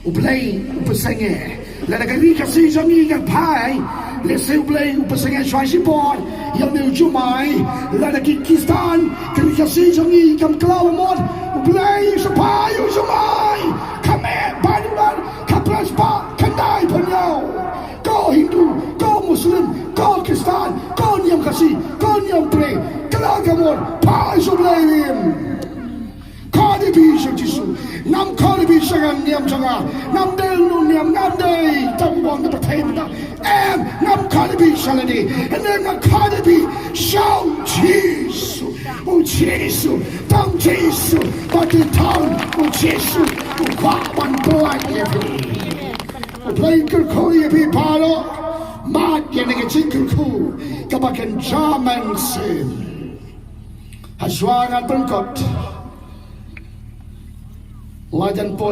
ublay upasenge la da gari kasi jangi yang pai le se ublay upasenge shwashi bor yang ne jumai la da Kyrgyzstan gari kasi jangi kam klaw mod ublay sapai jumai kame banulan kapraspa kandai panyau ko Hindu ko Muslim ko Kristan ko niam kasi ko niam pre kalagamor pai ublay Cardi B Jisu Nam Cardi B Shagan Niam Changa Nam Del No Niam Nam Day Tam Wang the Payment and Nam Cardi B Shaladi and then Cardi B shout Jisu Jisu Tam Jisu but the town Jisu One blind Play Kurkuri Be Palo Mat Yanning a Jinkuku Kabakan Jaman Sim Hashwang at Bunkot Wajan po